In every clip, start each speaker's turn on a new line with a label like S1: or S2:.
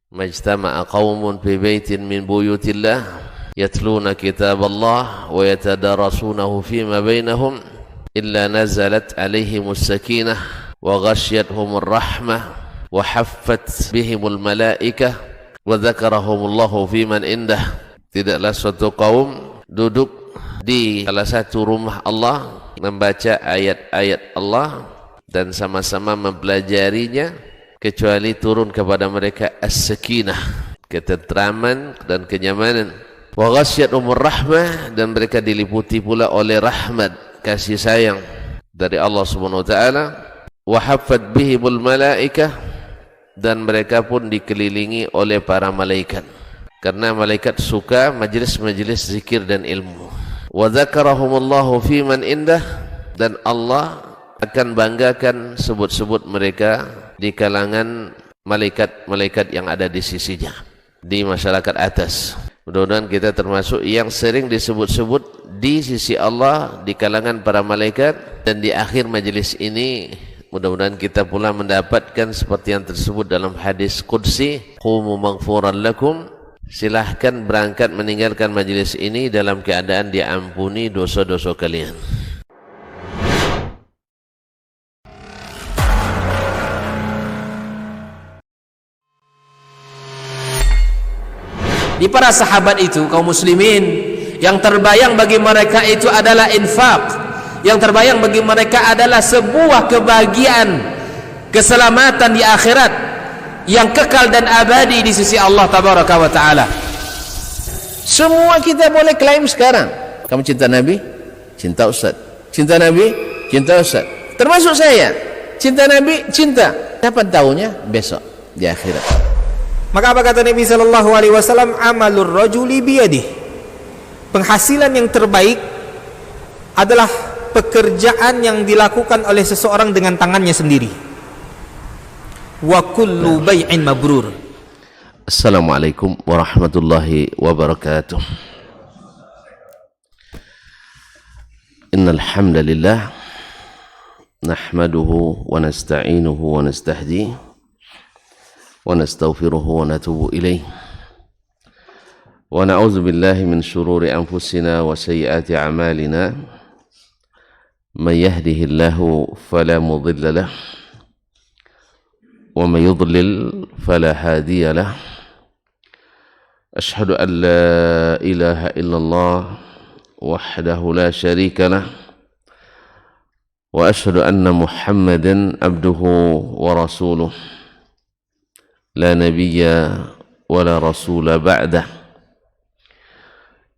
S1: majtama'a qaumun fi baitin min buyutillah yatluna kitaballah wa yatadarasunahu fima bainahum illa nazalat alaihimus sakinah wa ghasyiyatuhumur rahmah wa haffat bihimul malaikah wa dzakarahumullahu fiman indah. Tidaklah suatu kaum duduk di salah satu rumah Allah membaca ayat-ayat Allah dan sama-sama mempelajarinya kecuali turun kepada mereka as-sakinah, ketentraman dan kenyamanan. Wa ghasyiyatuhumur rahmah, dan mereka diliputi pula oleh rahmat, kasih sayang dari Allah Subhanahu wa taala. Wa haffat bihimul malaikah, dan mereka pun dikelilingi oleh para malaikat, karena malaikat suka majlis-majlis zikir dan ilmu. Wa dzakarahumullahu fiman indah, dan Allah akan banggakan sebut-sebut mereka di kalangan malaikat-malaikat yang ada di sisinya, di masyarakat atas. Mudah-mudahan kita termasuk yang sering disebut-sebut di sisi Allah di kalangan para malaikat, dan di akhir majelis ini mudah-mudahan kita pula mendapatkan seperti yang tersebut dalam hadis qudsi, qumu maghfuran lakum, silahkan berangkat meninggalkan majelis ini dalam keadaan diampuni dosa-dosa kalian.
S2: Di para sahabat itu, kaum muslimin, yang terbayang bagi mereka itu adalah infak, yang terbayang bagi mereka adalah sebuah kebahagiaan, keselamatan di akhirat yang kekal dan abadi di sisi Allah tabaraka wa taala.
S1: Semua kita boleh klaim sekarang. Kamu cinta Nabi? Cinta Ustaz. Cinta Nabi? Cinta Ustaz. Termasuk saya. Cinta Nabi? Cinta. Kapan tahunya? Besok di akhirat.
S2: Maka apa kata Nabi sallallahu alaihi wasallam? Amalur rajuli biyadih. Penghasilan yang terbaik adalah pekerjaan yang dilakukan oleh seseorang dengan tangannya sendiri. Wa kullu bai'in mabrur.
S1: Assalamualaikum warahmatullahi wabarakatuh. Innal hamdalillah nahmaduhu wa nasta'inuhu wa nastahdihi wa nastaghfiruhu wa natubu ilayh wa na'udzu billahi min shururi anfusina wa sayyiati a'malina man yahdihillahu fala mudilla lahu wa man yudlil fala hadiya lahu. Ashhadu an la ilaha illallah wahdahu la syarika lahu wa ashhadu anna Muhammadan abduhu wa rasuluh la nabiyya wa la rasula ba'dah.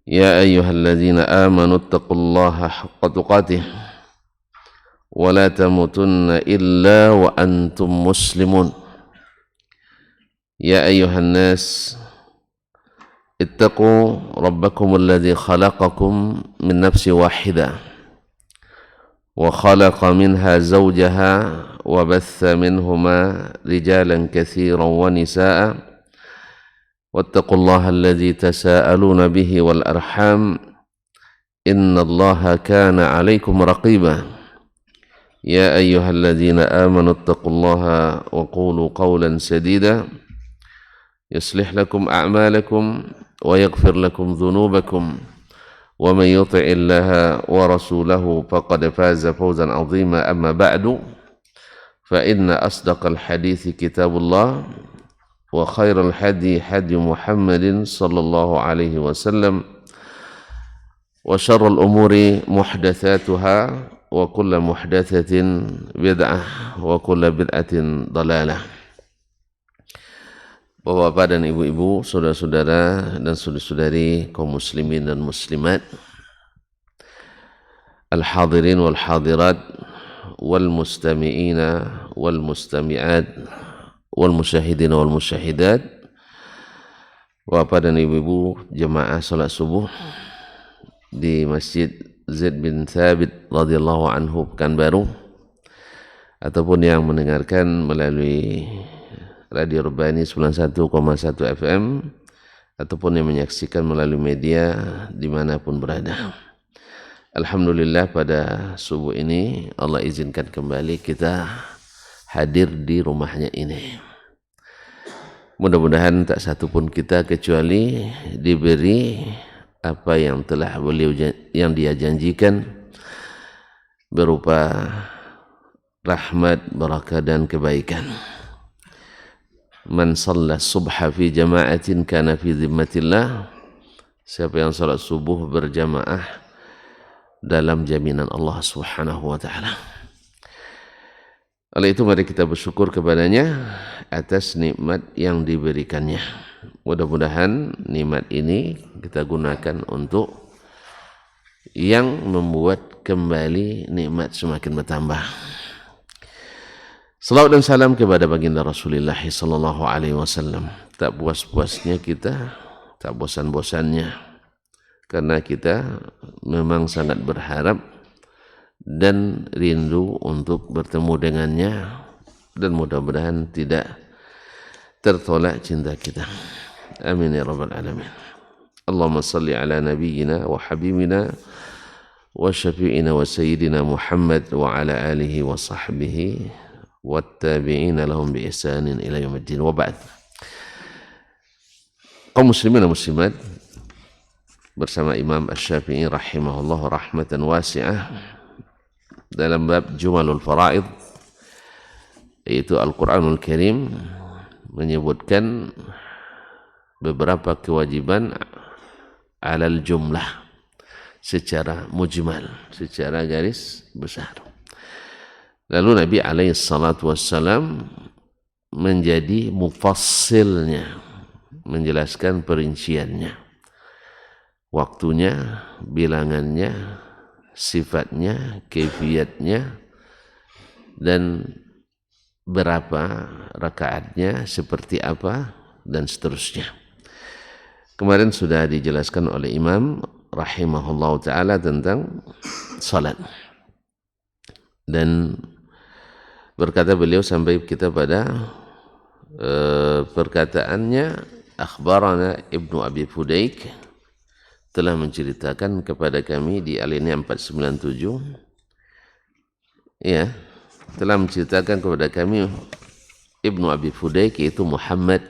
S1: Ya ayyuhalladzina amanu ittaqullaha haqqa tuqatih wa la tamutunna illa wa antum muslimun. Ya ayyuhan nas ittaqu rabbakum alladhi khalaqakum min nafsin wahidah wa khalaqa minha zawjaha wa batha minhuma rijalan katsiran wa nisaa wattaqullaha alladhi tasaaluna bihi wal arham innallaha kana 'alaikum raqiba. Ya ayyuhalladzina amanu ittaqullaha wa qulu qawlan sadida yuslih lakum a'malakum wa yaghfir lakum dhunubakum wa man yuti'illaha wa rasulahu faqad faza fawzan 'azima. Amma ba'du, fa inna asdaqal hadithi kitabullah wa khairal hadi hadi Muhammadin sallallahu alaihi wasallam wa syarrul umuri muhdatsatuha wa kullu muhdatsatin bid'ah wa kullu bid'atin dalalah. Bapak-bapak dan ibu-ibu, saudara-saudara dan saudari-saudari kaum muslimin dan muslimat, al-hadirin wal hadirat wal mustami'ina wal mustami'at wal musyahidin wal musyahidat, bapak dan ibu-ibu jemaah salat subuh di Masjid Zaid bin Thabit radhiyallahu anhu Pekanbaru, ataupun yang mendengarkan melalui Radio Urbani 91,1 FM, ataupun yang menyaksikan melalui media dimanapun berada. Alhamdulillah, pada subuh ini Allah izinkan kembali kita hadir di rumahnya ini. Mudah-mudahan tak satu pun kita kecuali diberi apa yang telah yang dia janjikan berupa rahmat, barakah dan kebaikan. Man shalla subha fi jama'atin kana fi zimmatillah. Siapa yang salat subuh berjamaah dalam jaminan Allah Subhanahu wa taala. Oleh itu mari kita bersyukur kepadanya atas nikmat yang diberikannya. Mudah-mudahan nikmat ini kita gunakan untuk yang membuat kembali nikmat semakin bertambah. Salawat dan salam kepada baginda Rasulullah sallallahu alaihi wasallam. Tak puas-puasnya kita, tak bosan-bosannya, karena kita memang sangat berharap dan rindu untuk bertemu dengannya, dan mudah-mudahan tidak tertolak cinta kita. Amin ya rabbal alamin. Allahumma salli ala nabiyyina wa habibina wa syafi'ina wa sayyidina Muhammad wa ala alihi wa sahbihi wattabi'ina lahum bi ihsanin ila yaumiddin. Wa ba'd. Kaum muslimin dan muslimat, bersama Imam Asy-Syafi'i rahimahullah rahmatan wasi'ah dalam bab Jumalul Faraid, yaitu Al-Quranul Karim menyebutkan beberapa kewajiban alal jumlah secara mujmal, secara garis besar. Lalu Nabi alaihi salatu wassalam menjadi mufassilnya, menjelaskan perinciannya, waktunya, bilangannya, sifatnya, kaifiatnya, dan berapa rakaatnya, seperti apa, dan seterusnya. Kemarin sudah dijelaskan oleh Imam rahimahullah ta'ala tentang salat, dan berkata beliau sampai kita pada perkataannya, akhbarana Ibnu Abi Fudaik telah menceritakan kepada kami di alinea 497, ya, telah menceritakan kepada kami Ibnu Abi Fudaik, yaitu Muhammad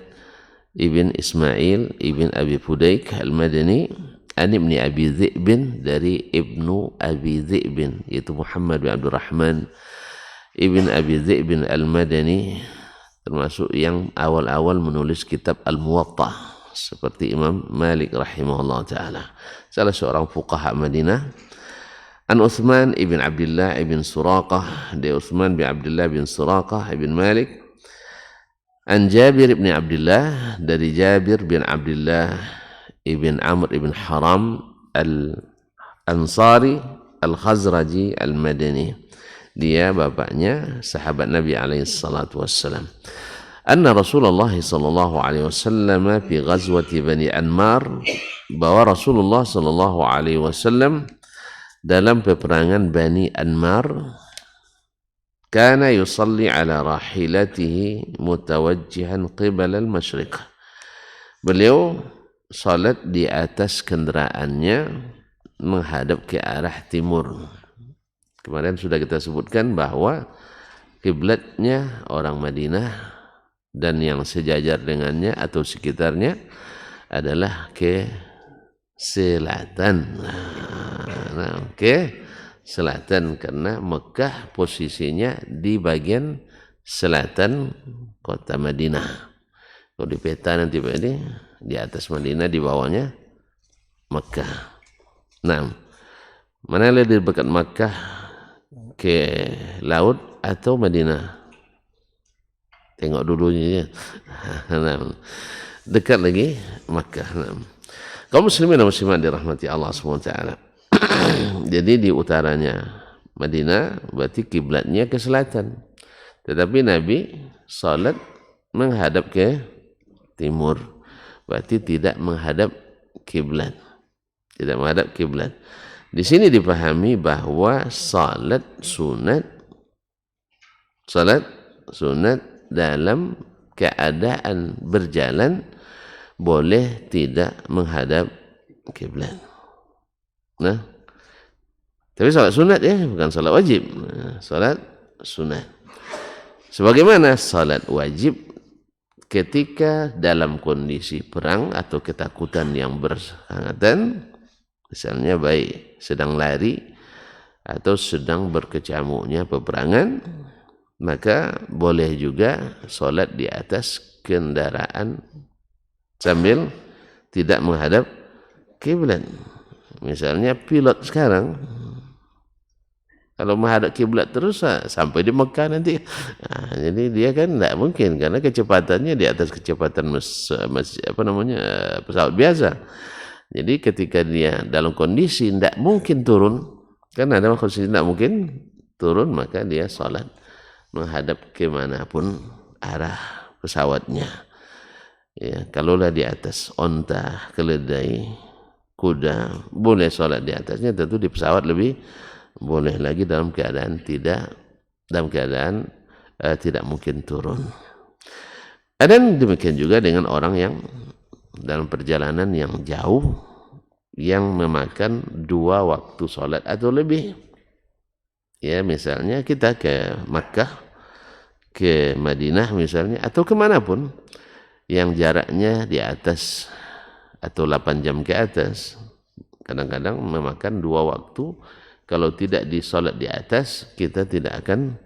S1: ibn Ismail ibn Abi Fudaik al-Madani, an ibni Abi Dhi'bin, dari Ibnu Abi Dhi'bin, yaitu Muhammad bin Abdurrahman ibn Abi Dhi'bin al-Madani, termasuk yang awal-awal menulis kitab Al-Muwatta seperti Imam Malik rahimahullah ta'ala, salah seorang fuqaha Madinah. An Uthman ibn Abdullah ibn Suraqah, dari Uthman bin Abdullah bin Suraqah ibn Malik. An Jabir ibn Abdullah, dari Jabir bin Abdullah ibn Amr ibn Haram al-Ansari al-Khazraji al-Madani, dia bapaknya sahabat Nabi alaihi salatu wassalam. Anna Rasulullah sallallahu alaihi wasallam fi ghazwati Bani Anmar, bahwa Rasulullah sallallahu alaihi wasallam dalam peperangan Bani Anmar, kana yusalli ala rahilatihi mutawajjihan qibala al-masyriq, beliau salat di atas kendaraannya menghadap ke arah timur. Kemarin sudah kita sebutkan bahwa kiblatnya orang Madinah dan yang sejajar dengannya atau sekitarnya adalah ke selatan. Ke selatan, karena Mekah posisinya di bagian selatan kota Madinah. Kalau di peta nanti Pak ini di atas Madinah, di bawahnya Mekah. Nah, mana lebih dekat Mekah ke laut atau Madinah? Tengok dulunya ya. Dekat lagi Makkah. Kaum muslimin dan muslimat dirahmati Allah SWT. Jadi di utaranya Madinah, berarti kiblatnya ke selatan. Tetapi Nabi salat menghadap ke timur, berarti tidak menghadap kiblat. Tidak menghadap kiblat. Di sini dipahami bahwa salat sunat dalam keadaan berjalan boleh tidak menghadap kiblat. Nah, tapi salat sunat ya, bukan salat wajib. Salat sunat. Sebagaimana salat wajib ketika dalam kondisi perang atau ketakutan yang bersangkutan, misalnya baik sedang lari atau sedang berkecamuknya peperangan, maka boleh juga sholat di atas kendaraan sambil tidak menghadap kiblat. Misalnya pilot sekarang kalau menghadap kiblat terus sampai di Mekah nanti. Nah, jadi dia kan tidak mungkin karena kecepatannya di atas kecepatan pesawat biasa. Jadi ketika dia dalam kondisi tidak mungkin turun, kan ada kondisi tidak mungkin turun, maka dia sholat menghadap kemanapun arah pesawatnya. Ya, kalaulah di atas onta, keledai, kuda, boleh sholat di atasnya. Tentu di pesawat lebih boleh lagi dalam keadaan tidak mungkin turun. Dan demikian juga dengan orang yang dalam perjalanan yang jauh yang memakan 2 waktu sholat atau lebih. Ya, misalnya kita ke Makkah, ke Madinah misalnya, atau kemanapun yang jaraknya di atas atau 8 jam ke atas, kadang-kadang memakan 2 waktu. Kalau tidak disolat di atas, kita tidak akan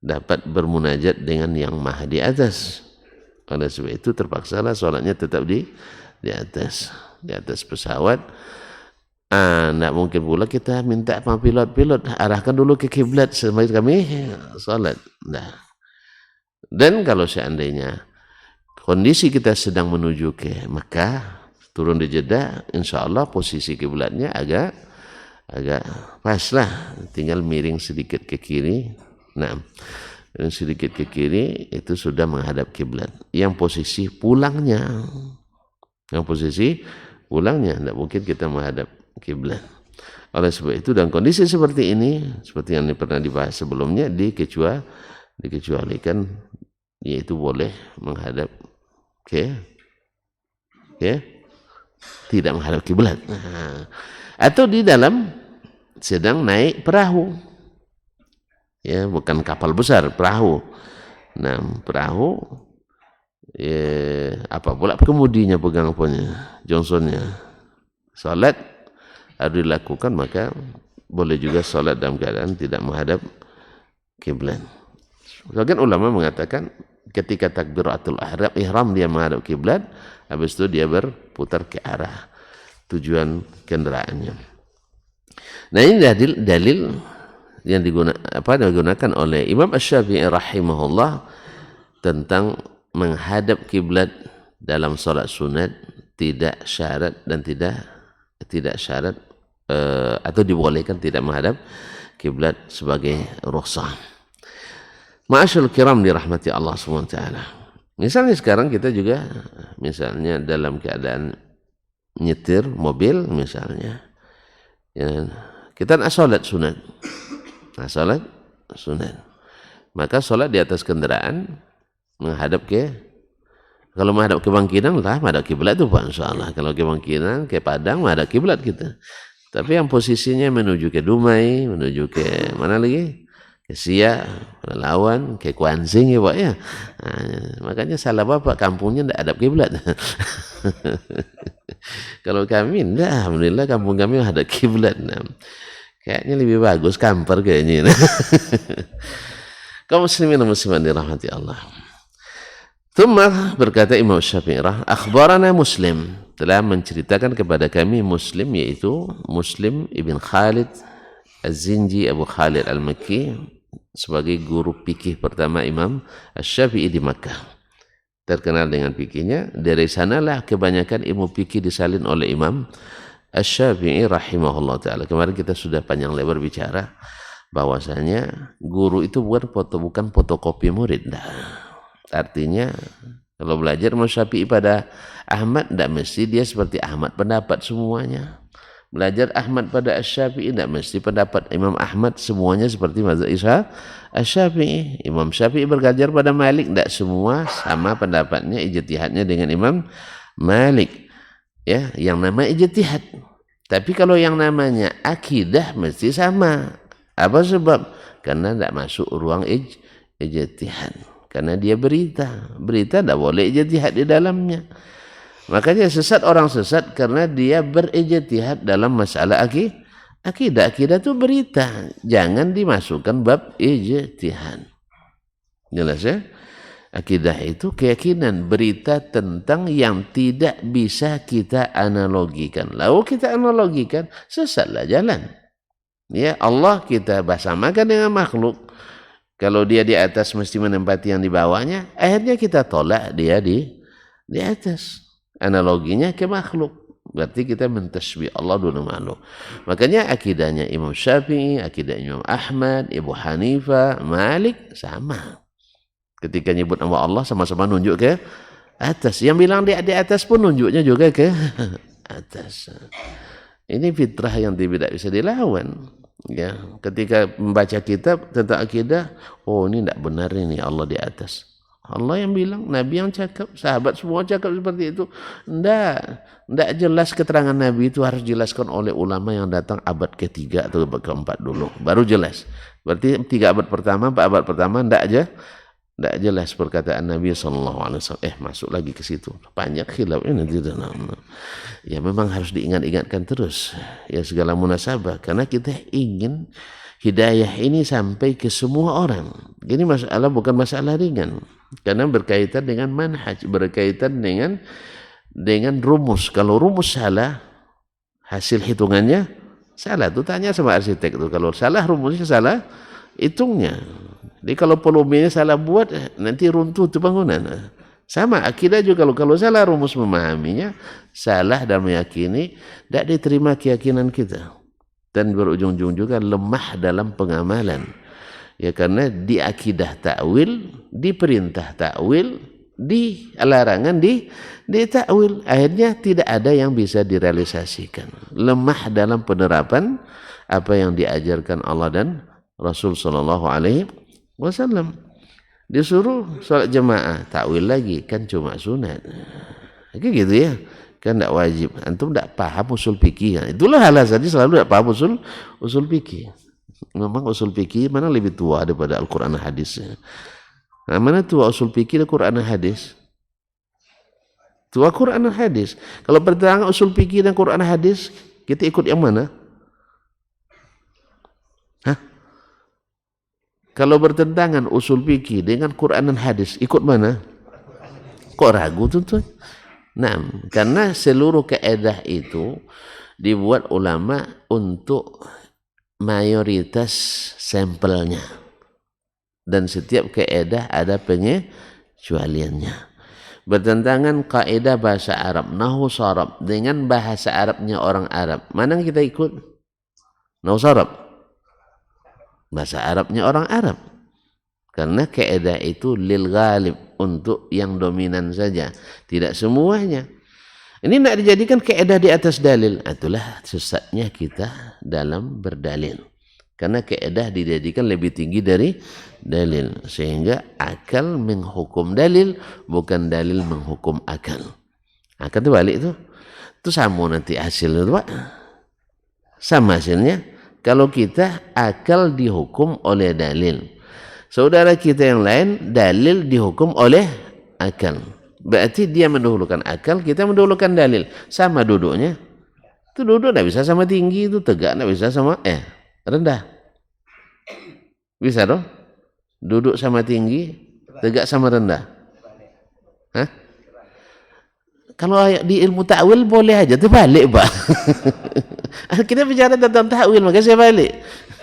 S1: dapat bermunajat dengan yang maha di atas. Oleh sebab itu terpaksalah solatnya tetap di atas pesawat. Tidak mungkin pula kita minta sama pilot arahkan dulu ke kiblat sampai kami solat. Nah. Dan kalau seandainya kondisi kita sedang menuju ke Mekah, turun di Jeddah, insya Allah posisi kiblatnya agak pas lah, tinggal miring sedikit ke kiri. Nah, sedikit ke kiri itu sudah menghadap kiblat. Yang posisi pulangnya tidak mungkin kita menghadap kiblat. Oleh sebab itu dalam kondisi seperti ini, seperti yang pernah dibahas sebelumnya, dikecualikan, yaitu boleh menghadap tidak menghadap kiblat. Atau di dalam sedang naik perahu, ya, bukan kapal besar, perahu. Nah, perahu, apa pula kemudinya pegang Johnsonnya, salat harus dilakukan, maka boleh juga salat dalam keadaan tidak menghadap kiblat. Sebagian ulama mengatakan ketika takbiratul ihram dia menghadap kiblat, habis itu dia berputar ke arah tujuan kendaraannya. Nah, ini dalil yang digunakan oleh Imam Asy-Syafi'i rahimahullah tentang menghadap kiblat dalam salat sunat tidak syarat dan tidak syarat atau dibolehkan tidak menghadap kiblat sebagai rukhsah. Ma'asyarul kiram dirahmati Allah SWT. Misalnya sekarang kita juga misalnya dalam keadaan nyetir mobil misalnya, ya, kita nak salat sunat. Maka salat di atas kendaraan menghadap kalau menghadap ke bangkinan lah menghadap kiblat itu Pak, insyaallah. Kalau ke bangkinan, ke Padang menghadap kiblat kita. Tapi yang posisinya menuju ke Dumai, menuju ke mana lagi? Ke Siak, Lawan, ke Kuansing ya Pak ya. Nah, makanya salah Bapak, kampungnya tidak hadap kiblat. Kalau kami tidak, alhamdulillah kampung kami hadap kiblat. Nah, kayaknya lebih bagus kamper kayaknya. Kaum muslimin dan muslimat dirahmati Allah. Tsumma berkata Imam Syafi'i akhbarana Muslim, telah menceritakan kepada kami Muslim, yaitu Muslim ibn Khalid Az-Zinji Abu Khalid Al-Makki, sebagai guru fikih pertama Imam Asy-Syafi'i di Makkah. Terkenal dengan fikihnya, dari sanalah kebanyakan ilmu fikih disalin oleh Imam Asy-Syafi'i rahimahullah ta'ala. Kemarin kita sudah panjang lebar bicara bahwasanya guru itu bukan fotokopi murid. Artinya kalau belajar Imam Syafi'i pada Ahmad, tidak mesti dia seperti Ahmad pendapat semuanya. Belajar Ahmad pada Asy-Syafi'i, tidak mesti pendapat Imam Ahmad semuanya seperti mazhab Asy-Syafi'i. Imam Syafi'i belajar pada Malik, tidak semua sama pendapatnya, ijtihadnya dengan Imam Malik. Ya, yang nama ijtihad. Tapi kalau yang namanya akidah mesti sama. Apa sebab? Karena tidak masuk ruang ijtihad. karena dia berita tidak boleh ijtihad di dalamnya. Makanya sesat orang sesat karena dia berijtihad dalam masalah akidah itu berita, jangan dimasukkan bab ijtihad. Jelas ya? Akidah itu keyakinan, berita tentang yang tidak bisa kita analogikan. Lalu kita analogikan, sesatlah jalan. Ya, Allah kita samakan dengan makhluk. Kalau dia di atas mesti menempati yang di bawahnya, akhirnya kita tolak dia di atas. Analoginya ke makhluk. Berarti kita mentasbih Allah dulu makhluk. Makanya akidahnya Imam Syafi'i, akidah Imam Ahmad, Ibu Hanifah, Malik sama. Ketika nyebut nama Allah sama-sama nunjuk ke atas. Yang bilang di atas pun nunjuknya juga ke atas. Ini fitrah yang tidak bisa dilawan. Ya, ketika membaca kitab tentang akidah, oh ini tidak benar ini Allah di atas. Allah yang bilang, Nabi yang cakap, sahabat semua cakap seperti itu. Tidak jelas keterangan Nabi itu harus dijelaskan oleh ulama yang datang abad ketiga atau abad keempat dulu. Baru jelas. Berarti 3 abad pertama, 4 abad pertama tidak aja. Tidak jelas perkataan Nabi SAW. Masuk lagi ke situ. Banyak khilaf ini nanti dalam. Ya memang harus diingat-ingatkan terus. Ya segala munasabah. Karena kita ingin hidayah ini sampai ke semua orang. Ini masalah bukan masalah ringan. Karena berkaitan dengan manhaj. Berkaitan dengan rumus. Kalau rumus salah, hasil hitungannya salah. Itu tanya sama arsitek itu. Kalau salah rumusnya salah, hitungnya. Jadi kalau volumenya salah buat, nanti runtuh itu bangunan. Sama akidah juga kalau salah rumus memahaminya, salah dan meyakini, tidak diterima keyakinan kita. Dan berujung-ujung juga lemah dalam pengamalan. Ya karena di akidah takwil, di perintah takwil, di larangan di takwil. Akhirnya tidak ada yang bisa direalisasikan. Lemah dalam penerapan apa yang diajarkan Allah dan Rasul sallallahu alaihi wasallam. Disuruh sholat jemaah, takwil lagi kan cuma sunat. Kayak gitu ya. Kan tidak wajib. Antum tidak paham usul fikih. Itulah alasannya selalu tidak paham usul fikih. Memang usul fikih mana lebih tua daripada Al-Quran dan hadis. Nah, mana tua usul fikih dan Quran dan hadis? Tua Quran dan hadis. Kalau bertentangan usul fikih dan Quran dan hadis, kita ikut yang mana? Kalau bertentangan usul fikih dengan Quran dan hadis, ikut mana? Kok ragu tuan-tuan? Nah, karena seluruh kaedah itu dibuat ulama untuk mayoritas sampelnya. Dan setiap kaedah ada pengecualiannya. Bertentangan kaedah bahasa Arab, nahwu sharab dengan bahasa Arabnya orang Arab. Mana yang kita ikut? Nahwu sharab. Bahasa Arabnya orang Arab. Karena kaedah itu lil ghalib, untuk yang dominan saja, tidak semuanya. Ini tidak dijadikan kaedah di atas dalil. Itulah sesatnya kita dalam berdalil. Karena kaedah dijadikan lebih tinggi dari dalil, sehingga akal menghukum dalil, bukan dalil menghukum akal. Akal itu balik itu sama nanti hasilnya itu, Pak. Sama hasilnya. Kalau kita akal dihukum oleh dalil, saudara kita yang lain dalil dihukum oleh akal. Berarti dia mendahulukan akal, kita mendahulukan dalil. Sama duduknya. Itu duduk tidak bisa sama tinggi, itu tegak tidak bisa sama rendah. Bisa dong? Duduk sama tinggi, tegak sama rendah. Hah? Kalau di ilmu takwil boleh aja, terbalik Pak. Kita bicara tentang takwil, maka saya balik.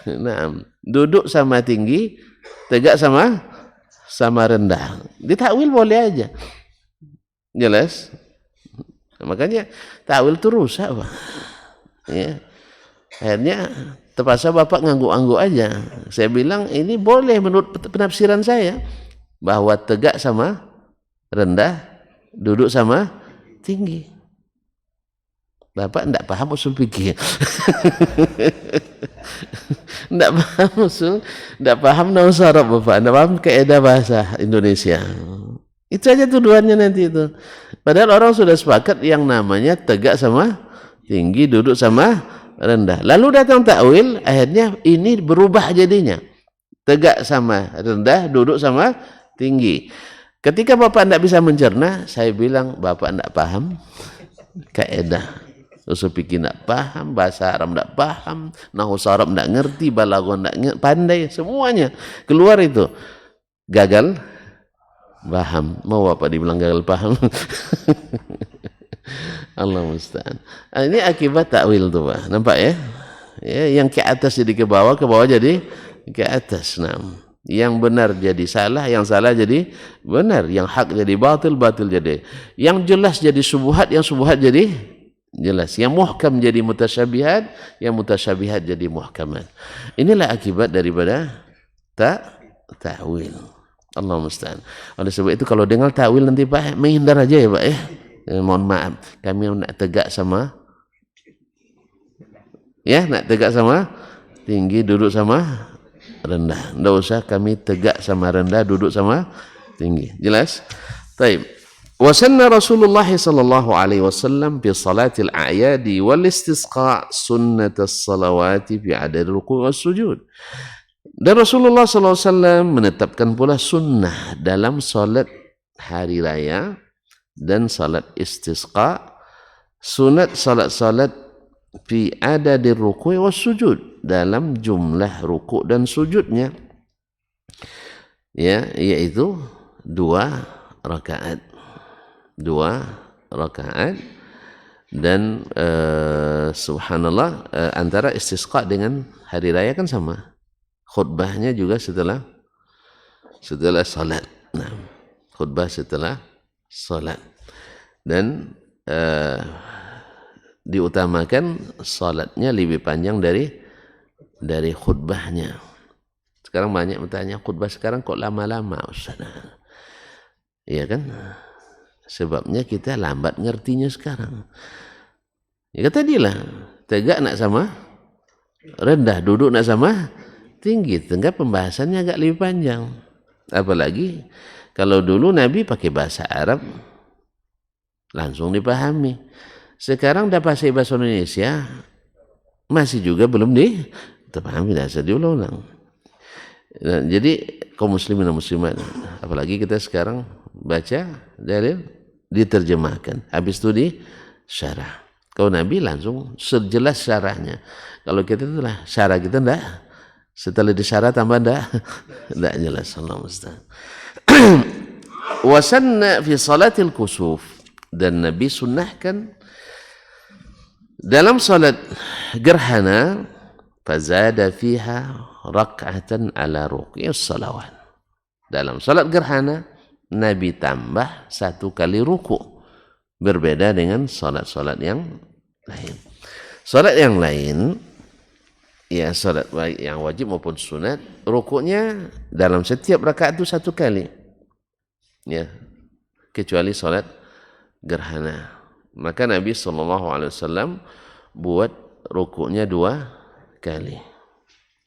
S1: Nah, duduk sama tinggi, tegak sama rendah. Di takwil boleh aja. Jelas? Makanya takwil itu rusak Pak. Ya. Akhirnya terpaksa Bapak ngangguk-angguk aja. Saya bilang ini boleh menurut penafsiran saya, bahwa tegak sama rendah, duduk sama tinggi. Bapak tidak paham usul fikih. Tidak paham usul, tidak paham nahwu sharab Bapak, tidak paham kaidah bahasa Indonesia. Itu aja tuduhannya nanti itu. Padahal orang sudah sepakat yang namanya tegak sama tinggi, duduk sama rendah. Lalu datang takwil, akhirnya ini berubah jadinya. Tegak sama rendah, duduk sama tinggi. Ketika Bapak tidak bisa mencerna, saya bilang Bapak tidak paham kaidah. Usul fikih tidak paham, bahasa Arab tidak paham, nahwu Arab tidak ngerti, balaghah tidak pandai, semuanya keluar itu. Gagal paham. Mau Bapak dibilang gagal paham? Allah musta'an. Ini akibat takwil tuh Pak. Nampak ya? Ya, yang ke atas jadi ke bawah jadi ke atas. Nah, yang benar jadi salah, yang salah jadi benar, yang hak jadi batil, batil jadi. Yang jelas jadi subuhat, yang subuhat jadi jelas. Yang muhkam jadi mutasyabihat, yang mutasyabihat jadi muhkamat. Inilah akibat daripada takwil. Allah musta'an. Oleh sebab itu kalau dengar takwil nanti Pak menghindar aja ya Pak ya. Mohon maaf, kami nak tegak sama nak tegak sama tinggi, duduk sama rendah. Tidak usah kami tegak sama rendah, duduk sama tinggi. Jelas? Baik. Wasanna Rasulullah sallallahu alaihi wasallam fi salatil a'yadi wal istisqa sunnatas salawati fi adad ruku' was sujud. Dan Rasulullah sallallahu alaihi wasallam menetapkan pula sunnah dalam salat hari raya dan salat istisqa, sunat salat-salat fi adad ruku' was sujud, dalam jumlah ruku' dan sujudnya, ya, yaitu 2 rakaat dan subhanallah, antara istisqa dengan hari raya kan sama, khutbahnya juga setelah salat. Nah, khutbah setelah salat, dan diutamakan salatnya lebih panjang dari khutbahnya. Sekarang banyak bertanya, khutbah sekarang kok lama-lama Ustaz? Iya kan? Sebabnya kita lambat ngertinya sekarang. Ya kata dia lah, tegak nak sama rendah, duduk nak sama tinggi, tengah pembahasannya agak lebih panjang. Apalagi kalau dulu Nabi pakai bahasa Arab langsung dipahami. Sekarang dah bahasa Indonesia masih juga belum dipahami, dah diulang-ulang. Nah, jadi kaum muslimin dan muslimat, apalagi kita sekarang baca dalil diterjemahkan, habis itu disyarah. Kalau Nabi langsung sejelas syarahnya. Kalau kita itulah syarah kita enggak, setelah disyarah tambah enggak jelas. Allah musta'an. Wasanna fi salatil kusuf, dan Nabi sunnahkan dalam salat gerhana, fazada fiha rak'atan ala ruku'is salawat. Dalam salat gerhana Nabi tambah 1 kali ruku', berbeda dengan salat-salat yang lain. Salat yang lain, ya salat baik yang wajib maupun sunat, rukuknya dalam setiap rakaat itu 1 kali. Ya, kecuali salat gerhana. Maka Nabi SAW buat rukuknya 2 kali.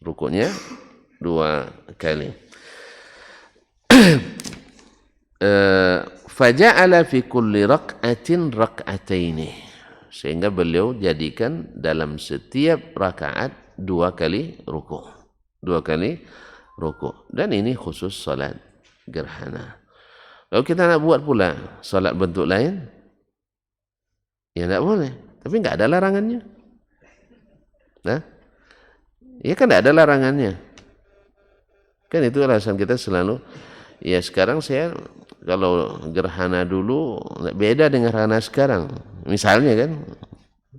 S1: Rukuknya 2 kali. Faja'ala fi kulli rak'atin rak'ataini, sehingga beliau jadikan dalam setiap rakaat 2 kali ruku'. 2 kali ruku'. Dan ini khusus salat gerhana. Kalau kita nak buat pula salat bentuk lain, ya tidak boleh. Tapi enggak ada larangannya. Nah, ya kan tidak ada larangannya. Kan itu alasan kita selalu, ya sekarang saya kalau gerhana dulu beda dengan gerhana sekarang. Misalnya kan,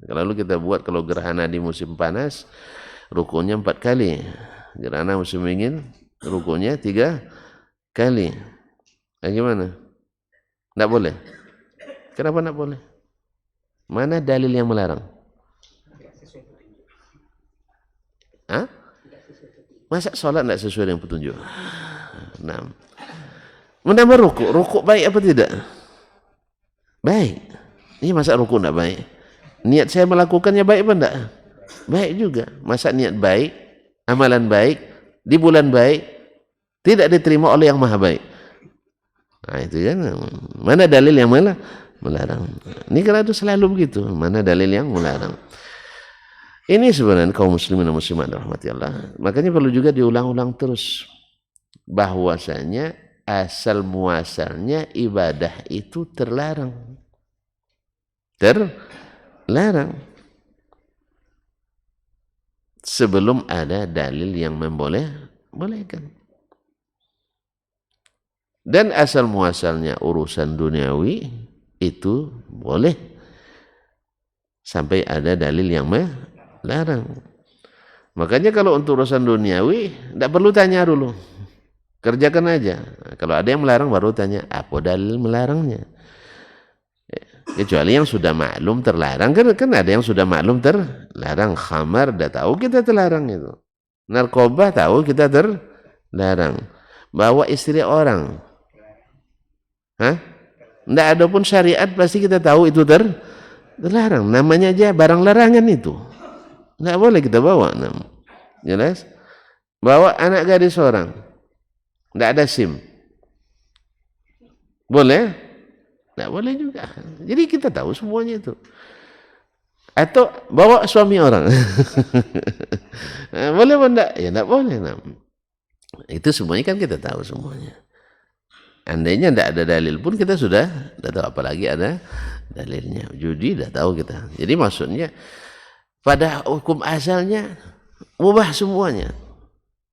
S1: lalu kita buat kalau gerhana di musim panas, rukunya 4 kali. Gerhana musim dingin, rukunya 3 kali. Bagaimana? Tidak boleh. Kenapa tidak boleh? Mana dalil yang melarang? Hah? Masa sholat tidak sesuai dengan petunjuk? Nah, menambah rukuk baik apa tidak? Baik. Ini masa rukuk tidak baik? Niat saya melakukannya baik apa tidak? Baik juga. Masa niat baik, amalan baik, di bulan baik, tidak diterima oleh yang maha baik? Nah itu kan, mana dalil yang melarang? Ini karena itu selalu begitu, mana dalil yang melarang? Ini sebenarnya kaum muslimin dan muslimat rahmati Allah. Makanya perlu juga diulang-ulang terus bahwasanya asal muasalnya ibadah itu terlarang. Terlarang. Sebelum ada dalil yang membolehkan. Dan asal muasalnya urusan duniawi itu boleh sampai ada dalil yang melarang. Makanya kalau untuk urusan duniawi tidak perlu tanya dulu, kerjakan aja. Kalau ada yang melarang baru tanya apa dalil melarangnya. Kecuali yang sudah maklum terlarang, kan ada yang sudah maklum terlarang. Khamar dah tahu kita terlarang itu. Narkoba tahu kita terlarang. Bawa istri orang, tidak ada pun syariat pasti kita tahu itu terlarang. Namanya aja barang larangan itu. Tidak boleh kita bawa. Jelas? Bawa anak gadis orang, tidak ada SIM. Boleh? Tidak boleh juga. Jadi kita tahu semuanya itu. Atau bawa suami orang. Boleh apa enggak? Ya tidak boleh. Itu semuanya kan kita tahu semuanya. Andainya tidak ada dalil pun kita sudah tahu, apalagi ada dalilnya. Judi dah tahu kita. Jadi maksudnya pada hukum asalnya mubah semuanya.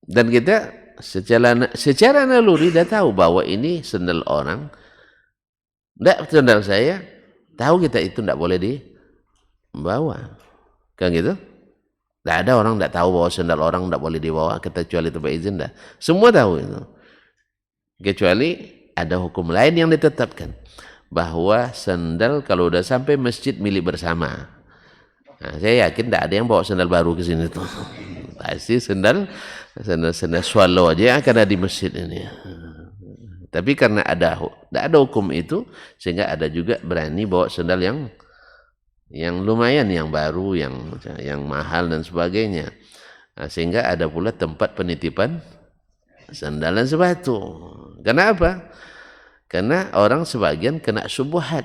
S1: Dan kita secara naluri dah tahu bahwa ini sendal orang. Tidak sendal saya, tahu kita itu tidak boleh dibawa. Kan gitu? Tidak ada orang tidak tahu bahwa sendal orang tidak boleh dibawa kecuali tanpa izin. Dah. Semua tahu itu. Kecuali ada hukum lain yang ditetapkan. Bahwa sendal kalau sudah sampai masjid milik bersama. Nah, saya yakin tidak ada yang bawa sendal baru ke sini tuh. Pasti sendal swallow aja akan ada di masjid ini. Tapi karena tidak ada hukum itu, sehingga ada juga berani bawa sendal yang lumayan, yang baru, yang mahal dan sebagainya. Nah, sehingga ada pula tempat penitipan sendal dan sepatu. Kenapa? Karena orang sebagian kena syubhat,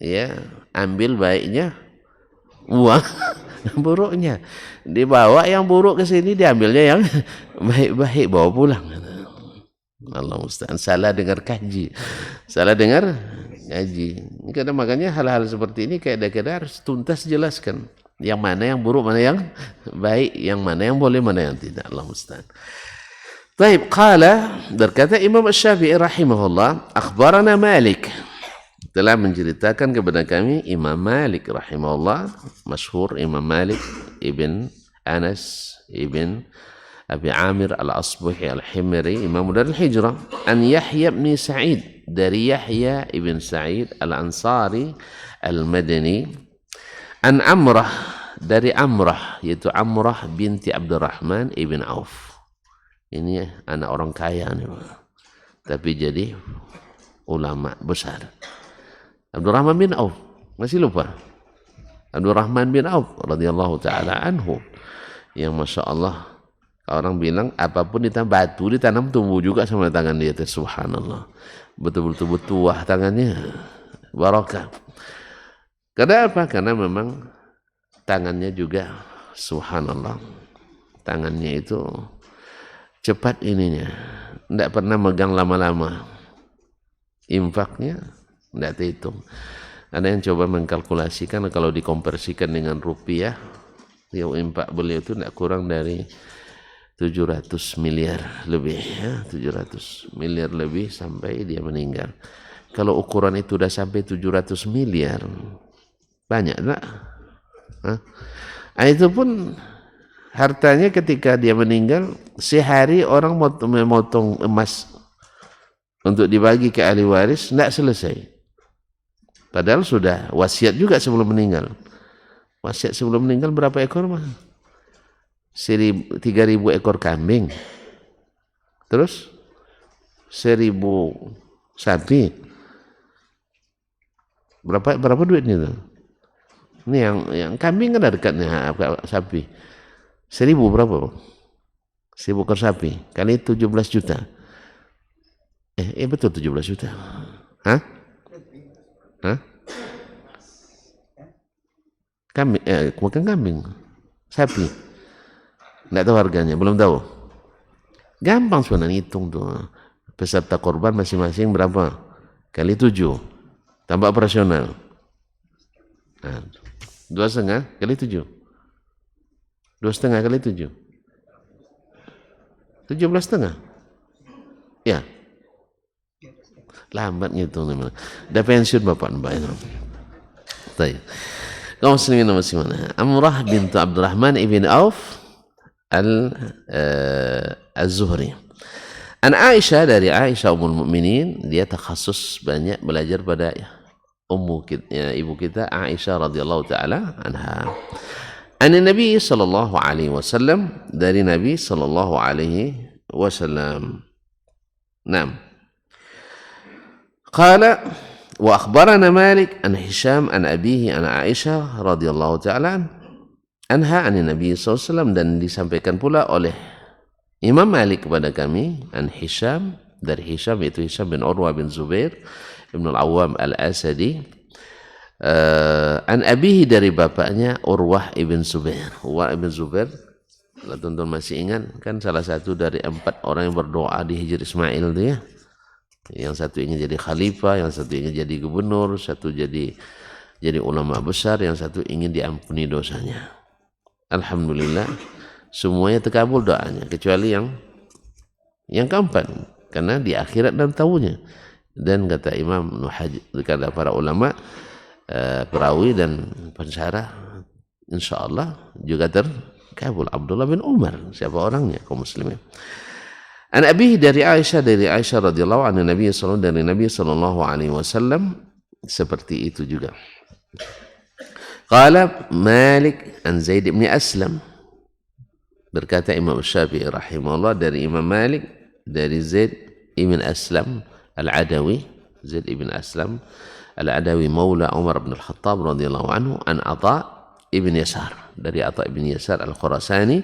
S1: ya, ambil baiknya, buang buruknya. Dibawa yang buruk ke sini, diambilnya yang baik-baik, bawa pulang. Allah musta'an, salah dengar kaji. Karena makanya hal-hal seperti ini kadang-kadang harus tuntas jelaskan. Yang mana yang buruk, mana yang baik, yang mana yang boleh, mana yang tidak. Allah musta'an. Baik, qala, berkata Imam Asy-Syafi'i rahimahullah, akhbarana Malik, telah menceritakan kepada kami Imam Malik rahimahullah, masyhur Imam Malik ibn Anas ibn Abi Amir al-Asbahi al-Himyari, Imam Darul Hijrah, an Yahya bin Sa'id, dari Yahya ibn Sa'id al-Ansari al-Madani, an Amrah, dari Amrah, yaitu Amrah binti Abdurrahman ibn Auf. Ini anak orang kaya nih, tapi jadi ulama besar. Abdurrahman bin Auf, masih lupa? Abdurrahman bin Auf radhiyallahu taala anhu, yang masya Allah, orang bilang apapun batu ditanam tumbuh juga sama tangan dia. Subhanallah, betul-betul bertuah tangannya, barakah. Karena apa? Karena memang tangannya juga subhanallah, tangannya itu cepat ininya, tidak pernah megang lama-lama, infaknya tidak terhitung. Ada yang coba mengkalkulasikan, kalau dikonversikan dengan rupiah, yang infak beliau itu tidak kurang dari 700 miliar lebih, ya, 700 miliar lebih sampai dia meninggal. Kalau ukuran itu sudah sampai 700 miliar, banyak tak? Itu pun hartanya ketika dia meninggal, sehari orang memotong emas untuk dibagi ke ahli waris, tidak selesai. Padahal sudah wasiat juga sebelum meninggal. Wasiat sebelum meninggal berapa ekor mah? 3.000 ekor kambing. Terus 1.000 sapi. Berapa duitnya itu? Ini yang kambing kan ada dekatnya sapi. 1.000 berapa? 1.000 ekor sapi kali 17 juta. Betul 17 juta. Hah? Kambing, bukan kambing, sapi. Tidak tahu harganya, belum tahu. Gampang sebenarnya hitung tuh. peserta korban masing-masing berapa? Kali 7. Tambah operasional. Nah, 2,5 kali 7. 2,5 kali 7. 17,5. Ya. Lambat ngitung memang. Udah pensiun bapak mbak itu. Baik. Kaum muslimin dan muslimat. Amrah bintu Abdurrahman ibn Auf al-Zuhri. An Aisyah, dari Aisyah ummul mukminin, dia takhasus banyak belajar pada ibu kita Aisyah radhiyallahu taala anha. An Nabi sallallahu alaihi wasallam, dari Nabi sallallahu alaihi wasallam. Naam. Qala wa akhbarana Malik an Hisham an abihi an Aisyah radhiyallahu taala anha an Nabi sallallahu alaihi wasallam, dan disampaikan pula oleh Imam Malik kepada kami an Hisham, dari Hisham, yaitu Hisham bin Urwah bin Zubair Ibn al-Awwam al-Asadi, an abihi, dari bapaknya Urwah ibn Zubair. Urwah ibn Zubair, kalau tuan-tuan masih ingat, kan salah satu dari 4 orang yang berdoa di Hijr Ismail itu ya. Yang satu ingin jadi khalifah, yang satu ingin jadi gubernur, satu jadi ulama besar, yang satu ingin diampuni dosanya. Alhamdulillah semuanya terkabul doanya, kecuali yang keempat, karena di akhirat dan tahunya. Dan kata Imam Nuhaj, kata para ulama perawi dan pensyarah, insyaallah juga terkabul. Abdullah bin Umar, siapa orangnya kaum muslimin. An abihi, dari Aisyah radhiyallahu anha, Nabi sallallahu, dari Nabi sallallahu alaihi wasallam, seperti itu juga. Qala Malik an Zaid bin Aslam, berkata Imam Syafi'i rahimahullah, dari Imam Malik, dari Zaid ibn Aslam al-Adawi, Zaid ibn Aslam al-Adawi maula Umar bin al-Khattab radhiyallahu anhu, an Atha ibn Yasar, dari Atha ibn Yasar al-Khurasani,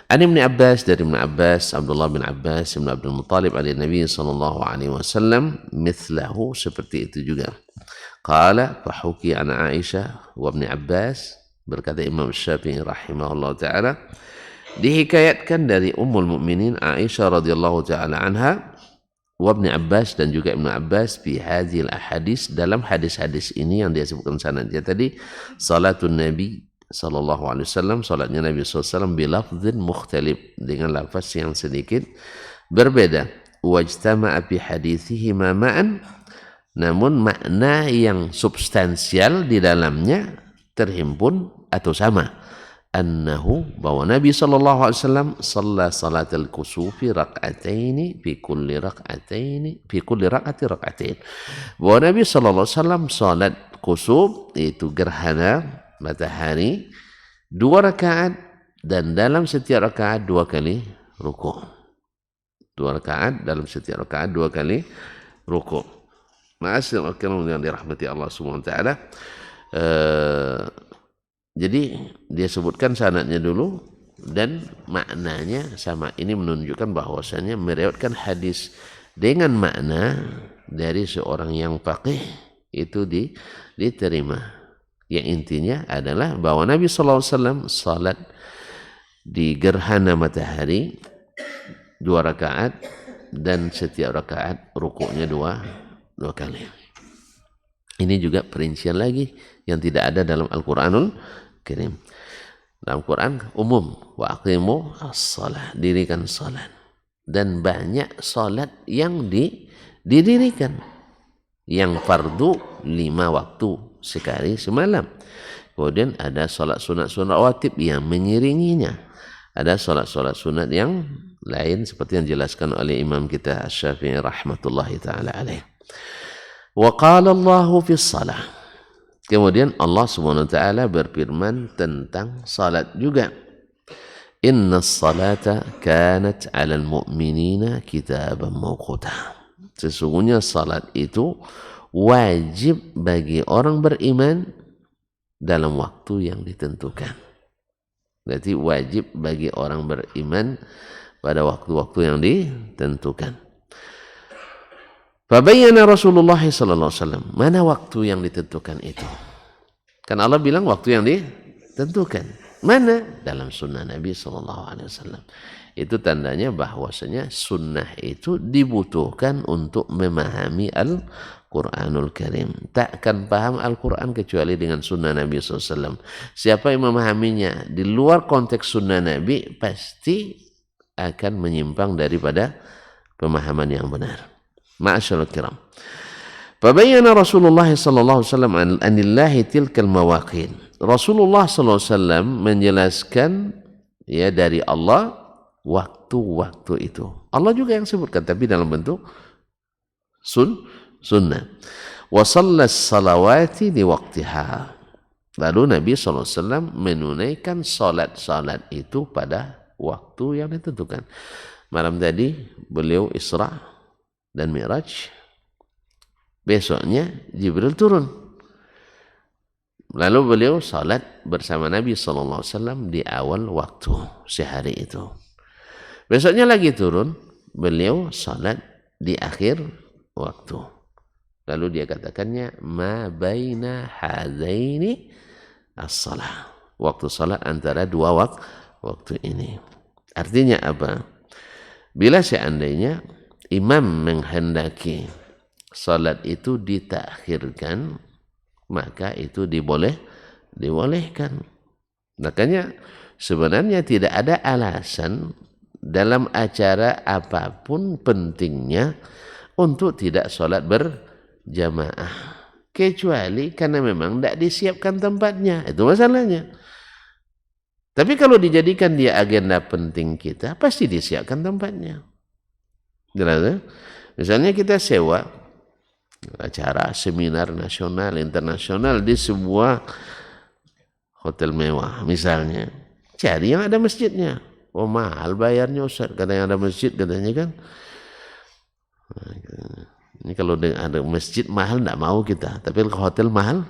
S1: an Ibn Abbas, dari Ibn Abbas, Abdullah bin Abbas bin Abdul Muttalib, ali Nabi sallallahu alaihi wasallam, mithlahu, seperti itu juga. Qala fahuki an Aisyah wa Ibn Abbas, berkata Imam Syafi'i rahimahullah taala, dihikayatkan dari Ummul Mukminin Aisyah radhiyallahu taala anha, wa Ibn Abbas, dan juga Ibn Abbas, fi hadhil ahadits, dalam hadis-hadis ini yang dia sebutkan sanadnya tadi, salatun Nabi sallallahu alaihi wasallam, salatnya Nabi sallallahu alaihi wasallam, bilafdhin mukhtalif, dengan lafaz yang sedikit berbeda, wajtama'a fi hadithihi ma ma'an, namun makna yang substansial di dalamnya terhimpun atau sama, annahu, bahwa Nabi sallallahu alaihi wasallam shalla salatal kusufi rak'ataini fi kulli rak'ati rak'atain, bahwa Nabi sallallahu alaihi wasallam salat kusuf, yaitu gerhana matahari, 2 rakaat, dan dalam setiap rakaat 2 kali rukuk. 2 rakaat, dalam setiap rakaat 2 kali rukuk. Ma'asyiral kiram yang dirahmati Allah Subhanahu wa taala. Jadi dia sebutkan sanadnya dulu dan maknanya sama. Ini menunjukkan bahwasanya meriwayatkan hadis dengan makna dari seorang yang faqih itu diterima. Yang intinya adalah bahwa Nabi sallallahu alaihi wasallam salat di gerhana matahari 2 rakaat, dan setiap rakaat rukuknya 2 kali. Ini juga perincian lagi yang tidak ada dalam Al-Qur'anul Karim. Dalam Quran umum, wa aqimu as-shalah, dirikan salat. Dan banyak salat yang didirikan. Yang fardu 5 waktu sekali semalam. Kemudian ada salat sunat-sunat rawatib yang mengiringinya. Ada salat-salat sunat yang lain seperti yang dijelaskan oleh Imam kita Syafi'i rahmatullahi taala alaih. Wa qala Allahu fi shalah. Kemudian Allah Subhanahu wa taala berfirman tentang salat juga. Inna salata kanat 'alal mu'minina kitaban mawquta. Sesungguhnya salat itu wajib bagi orang beriman dalam waktu yang ditentukan. Berarti wajib bagi orang beriman pada waktu-waktu yang ditentukan. Fabayyana Rasulullah sallallahu alaihi wasallam, mana waktu yang ditentukan itu? Kan Allah bilang waktu yang ditentukan. Mana? Dalam sunnah Nabi sallallahu alaihi wasallam. Itu tandanya bahwasanya sunnah itu dibutuhkan untuk memahami Al-Quranul Karim. Takkan paham Al-Quran kecuali dengan sunnah Nabi SAW. Siapa yang memahaminya di luar konteks sunnah Nabi pasti akan menyimpang daripada pemahaman yang benar. Ma'asyarul kiram. Fabayyana Rasulullah sallallahu alaihi wasallam anillahi tilkal mawaqit. Rasulullah sallallahu alaihi wasallam menjelaskan ya dari Allah waktu-waktu itu. Allah juga yang sebutkan tapi dalam bentuk sunnah. Wa sallas salawati di waqtiha. Lalu Nabi sallallahu alaihi wasallam menunaikan salat-salat itu pada waktu yang ditentukan. Malam tadi beliau Isra dan Mi'raj. Besoknya Jibril turun. Lalu beliau salat bersama Nabi SAW di awal waktu sehari itu. Besoknya lagi turun, beliau salat di akhir waktu. Lalu dia katakannya, ma baina hadaini as-salah. Waktu salat antara dua waktu ini. Artinya apa? Bila seandainya imam menghendaki salat itu ditakhirkan, maka itu dibolehkan. Makanya sebenarnya tidak ada alasan dalam acara apapun pentingnya untuk tidak salat berjamaah, kecuali karena memang tidak disiapkan tempatnya. Itu masalahnya. Tapi kalau dijadikan dia agenda penting kita, pasti disiapkan tempatnya. Jelas? Misalnya kita sewa acara seminar nasional, internasional di sebuah hotel mewah misalnya. Cari yang ada masjidnya. Oh mahal bayarnya Ustaz, kadang ada masjid katanya kan. Ini kalau ada masjid mahal tidak mau kita, tapi ke hotel mahal,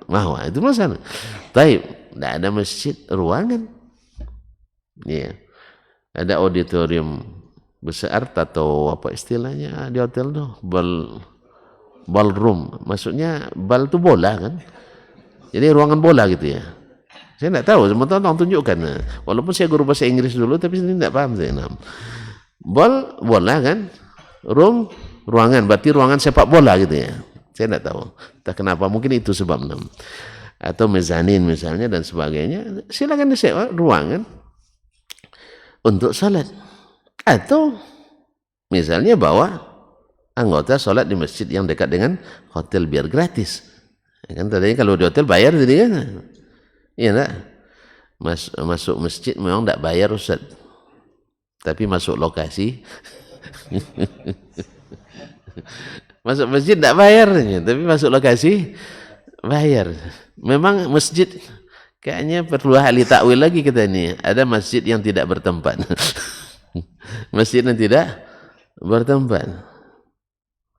S1: mau itu masalah. Taib, tidak ada masjid, ruangan, ya, ada auditorium besar atau apa istilahnya di hotel tuh, ballroom, maksudnya bal itu bola kan, jadi ruangan bola gitu ya. Saya tidak tahu, sementara tolong tunjukkan. Walaupun saya guru bahasa Inggris dulu, tapi saya tidak paham saya. Bola kan, ruangan, berarti ruangan sepak bola gitu ya. Saya tidak tahu, entah kenapa, mungkin itu sebab atau mezanin misalnya dan sebagainya. Silakan disewa ruangan untuk salat, atau misalnya bawa anggota salat di masjid yang dekat dengan hotel biar gratis. Ya kan tadinya kalau di hotel bayar jadi kan. Iya enggak? Masuk masjid memang enggak bayar Ustaz. Tapi masuk lokasi masuk masjid enggak bayar, tapi masuk lokasi bayar. Memang masjid kayaknya perlu ahli takwil lagi kita ini. Ada masjid yang tidak bertempat. Masjid yang tidak bertempat.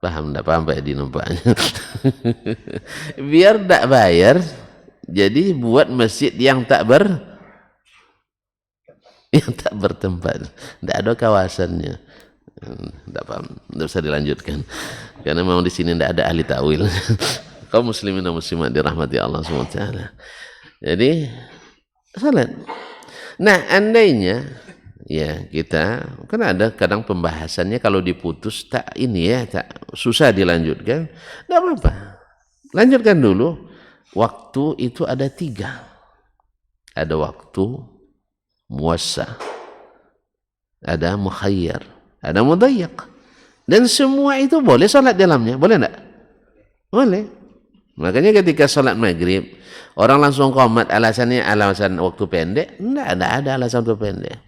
S1: Paham enggak? Paham Pak Edi nampaknya. Biar enggak bayar, jadi buat masjid yang tak bertempat, tidak ada kawasannya. Tidak paham, tidak usah dilanjutkan, karena memang di sini tidak ada ahli takwil. Kaum muslimin dan muslimat dirahmati Allah SWT. Jadi salat. Nah, andainya ya kita kan ada kadang pembahasannya kalau diputus tak susah dilanjutkan, tidak apa-apa, lanjutkan dulu. Waktu itu ada 3. Ada waktu muwassa, ada mukhayyar, ada mudayyak. Dan semua itu boleh salat dalamnya. Boleh enggak? Boleh. Makanya ketika salat maghrib, orang langsung qomat, alasannya alasan waktu pendek. Enggak ada alasan waktu pendek.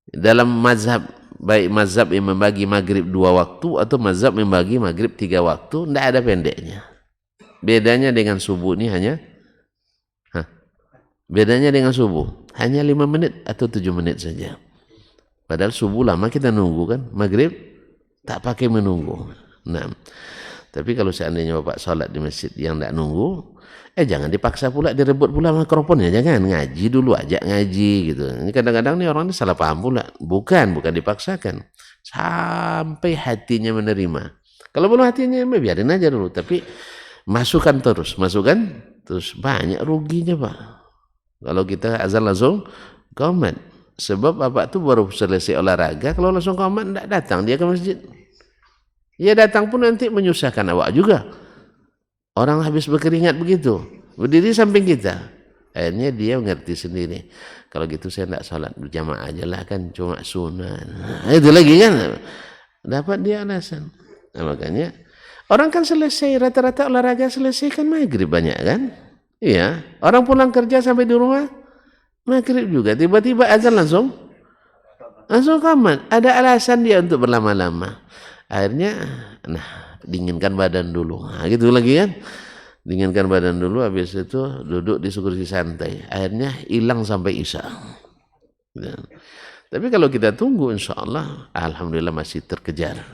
S1: Dalam mazhab, baik mazhab yang membagi maghrib 2 waktu atau mazhab membagi maghrib 3 waktu, enggak ada pendeknya. Bedanya dengan subuh ini bedanya dengan subuh hanya 5 menit atau 7 menit saja. Padahal subuh lama kita nunggu kan, maghrib tak pakai menunggu. Nah, tapi kalau seandainya Bapak sholat di masjid yang tidak nunggu, jangan dipaksa pula, direbut pula mikrofonnya, jangan, ngaji dulu aja, ngaji gitu. Ini kadang-kadang nih orang ini salah paham pula, bukan dipaksakan, sampai hatinya menerima. Kalau belum hatinya biarin aja dulu, tapi masukkan terus banyak ruginya Pak. Kalau kita azan langsung komat, Sebab bapak tuh baru selesai olahraga, kalau langsung komat tidak datang dia ke masjid. Dia datang pun nanti menyusahkan awak juga. Orang habis berkeringat begitu, berdiri samping kita. Akhirnya dia mengerti sendiri. Kalau gitu saya tidak salat berjamaah aja lah, kan cuma sunat. Nah, itu lagi kan. Dapat dia alasan. Nah, makanya orang kan selesai, rata-rata olahraga selesai kan maghrib banyak kan. Iya. Orang pulang kerja sampai di rumah maghrib juga. Tiba-tiba azan langsung komat. Ada alasan dia untuk berlama-lama. Akhirnya, dinginkan badan dulu. Nah, gitu lagi kan. Dinginkan badan dulu, habis itu duduk di kursi santai. Akhirnya hilang sampai isya. Ya. Tapi kalau kita tunggu, insya Allah, alhamdulillah masih terkejar.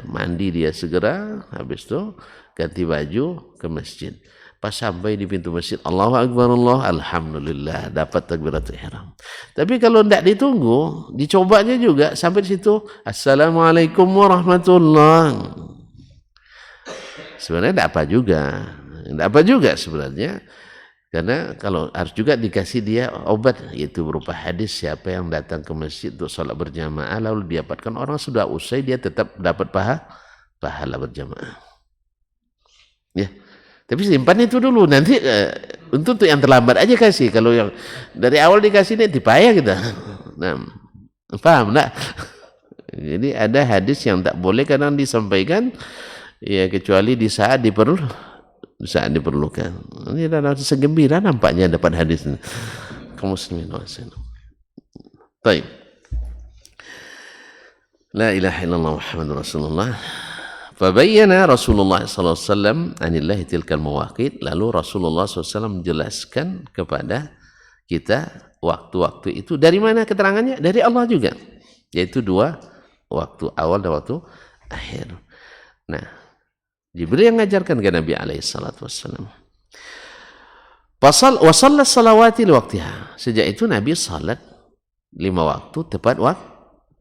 S1: Mandi dia segera, habis itu ganti baju ke masjid. Pas sampai di pintu masjid, Allahu Akbar, alhamdulillah, dapat takbiratul ihram. Tapi kalau tidak ditunggu, dicobanya juga sampai di situ, Assalamualaikum warahmatullahi. Sebenarnya tidak apa juga sebenarnya, karena kalau harus juga dikasih dia obat, yaitu berupa hadis, siapa yang datang ke masjid untuk sholat berjamaah lalu didapatkan orang sudah usai, dia tetap dapat pahala berjamaah. Ya, tapi simpan itu dulu, nanti untuk yang terlambat aja kasih. Kalau yang dari awal dikasih nanti payah kita. Nah, paham enggak? Jadi ada hadis yang tak boleh kadang disampaikan, ya kecuali di saat diperlukan. Ini adalah segembira nampaknya dapat hadis ini. Kaum muslimin wasallam. Baik. La ilaha illallah Muhammadur Rasulullah. Fabayyana Rasulullah sallallahu alaihi wasallam anillahi tilkal mawaqit. Lalu Rasulullah SAW menjelaskan kepada kita waktu-waktu itu dari mana keterangannya? Dari Allah juga. Yaitu dua waktu awal dan waktu akhir. Nah, Jibril yang mengajarkan ke Nabi alaihi salatu wassalam. Wa shallat salawati li waqtiha. Sejak itu Nabi salat 5 waktu tepat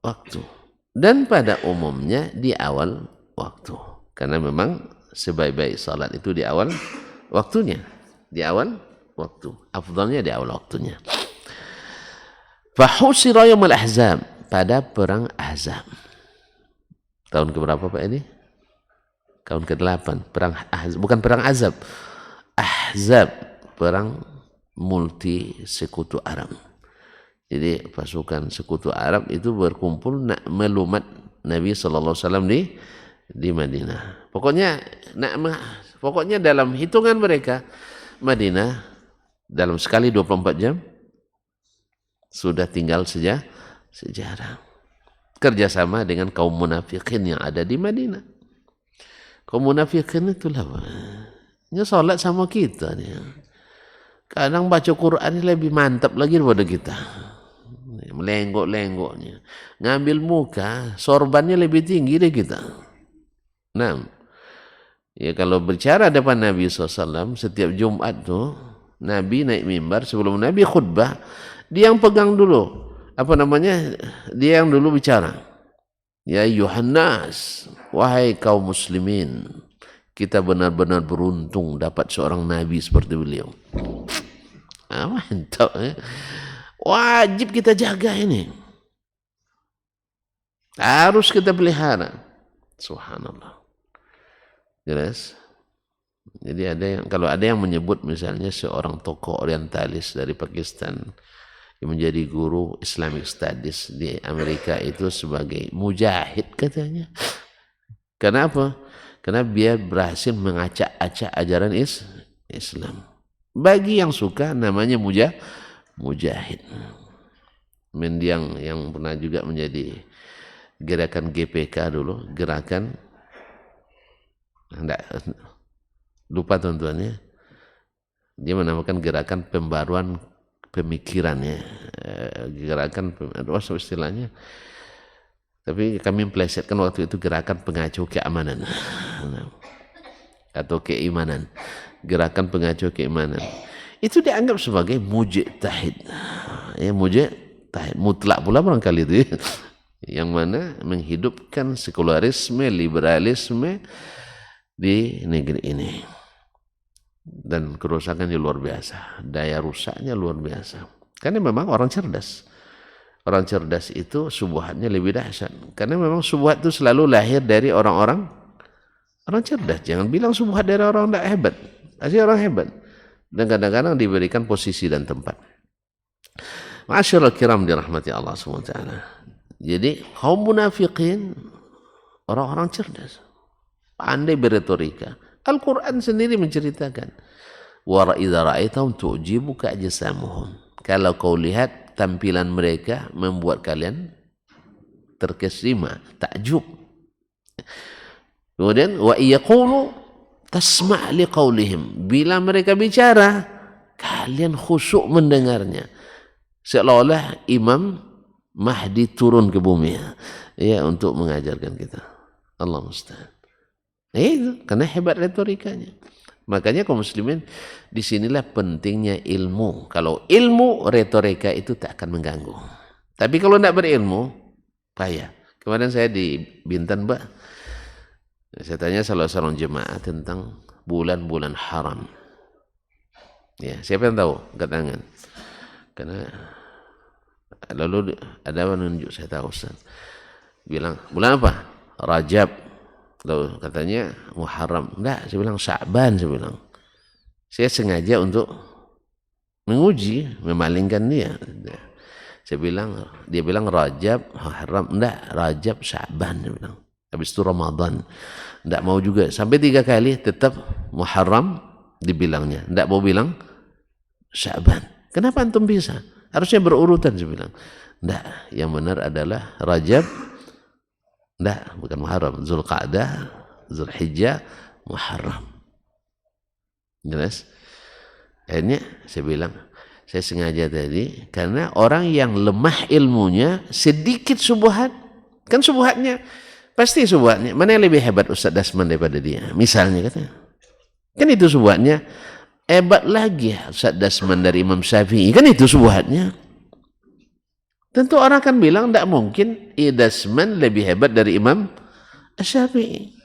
S1: waktu. Dan pada umumnya di awal waktu. Karena memang sebaik-baik salat itu di awal waktunya. Di awal waktu. Afdalnya di awal waktunya. Fahusira yaumul ahzab. Pada perang Ahzab. Tahun keberapa Pak ini? Tahun ke-8. Perang Ahzab. Bukan perang Azab. Ahzab. Perang multi sekutu Arab. Jadi pasukan sekutu Arab itu berkumpul nak melumat Nabi SAW di Madinah. Pokoknya dalam hitungan mereka, Madinah dalam sekali 24 jam sudah tinggal sejarah. Kerjasama dengan kaum munafikin yang ada di Madinah. Kaum munafikin itulah dia salat sama kita nih. Kadang baca Quran lebih mantap lagi daripada kita. Melenggok-lenggoknya. Ngambil muka, sorbannya lebih tinggi dari kita. Nah, ya kalau bicara depan Nabi SAW, setiap Jumat tuh, Nabi naik mimbar, sebelum Nabi khutbah, dia yang pegang dulu. Dia yang dulu bicara. Ya Yohanes, wahai kaum muslimin, kita benar-benar beruntung dapat seorang Nabi seperti beliau. Mantap ya. Wajib kita jaga ini. Harus kita pelihara. Subhanallah. Jelas? Jadi kalau ada yang menyebut misalnya seorang tokoh orientalis dari Pakistan yang menjadi guru Islamic Studies di Amerika itu sebagai mujahid katanya. Kenapa? Karena dia berhasil mengacak-acak ajaran Islam. Bagi yang suka namanya mujahid. Yang pernah juga menjadi gerakan GPK dulu, gerakan lupa tuan-tuannya, dia menamakan gerakan pembaruan pemikirannya, gerakan apa istilahnya, tapi kami memplesetkan waktu itu gerakan pengacau keamanan atau keimanan, gerakan pengacau keimanan. Itu dianggap sebagai mujtahid. Ya, mujtahid mutlak pula barangkali itu ya. Yang mana menghidupkan sekularisme, liberalisme di negeri ini. Dan kerusakannya luar biasa, daya rusaknya luar biasa. Karena memang orang cerdas. Orang cerdas itu subuhatnya lebih dahsyat. Karena memang subuhat itu selalu lahir dari orang cerdas. Jangan bilang subuhat dari orang tidak hebat. Pasti orang hebat. Dan kadang-kadang diberikan posisi dan tempat. Ma'asyiral kiram dirahmati Allah SWT. Jadi kaum munafikin orang-orang cerdas. Pandai berretorika. Al-Quran sendiri menceritakan. Wa idza ra'aitahum tu'jibuka ajsamuhum. Kalau kau lihat tampilan mereka membuat kalian terkesima, takjub. Kemudian wa yaqulu tasma' liqaulihim. Bila mereka bicara, kalian khusyuk mendengarnya. Seolah-olah Imam Mahdi turun ke bumi ya untuk mengajarkan kita. Allah musta'an. Itu karena hebat retorikanya. Makanya kaum muslimin disinilah pentingnya ilmu. Kalau ilmu, retorika itu tak akan mengganggu. Tapi kalau tidak berilmu, payah. Kemarin saya di Bintan, Mbak, saya tanya salah seorang jemaah tentang bulan-bulan haram. Ya, siapa yang tahu? Angkat tangan. Karena lalu ada menunjuk, saya tahu Ustaz. Bilang, bulan apa? Rajab. Lalu katanya Muharram. Enggak, saya bilang Sya'ban, saya bilang. Saya sengaja untuk menguji, memalingkan dia. Dia bilang Rajab, Muharram. Enggak, Rajab, Sya'ban, dia bilang. Habis itu Ramadan. Enggak mau juga. Sampai 3 kali tetap Muharram dibilangnya. Enggak mau bilang Sya'ban. Kenapa antum bisa? Harusnya berurutan, saya bilang. Enggak, yang benar adalah Rajab. Enggak, bukan Muharram. Zulqa'dah, Zulhijjah, Muharram. Jelas? Akhirnya saya bilang, saya sengaja tadi, karena orang yang lemah ilmunya, sedikit subuhat, kan subuhatnya, pasti subuhatnya, mana yang lebih hebat Ustaz Dasman daripada dia? Misalnya katanya. Kan itu subuhatnya, hebat lagi Ustaz Dasman dari Imam Syafi'i, kan itu subuhatnya. Tentu orang akan bilang tidak mungkin Dasman lebih hebat dari Imam Syafi'i.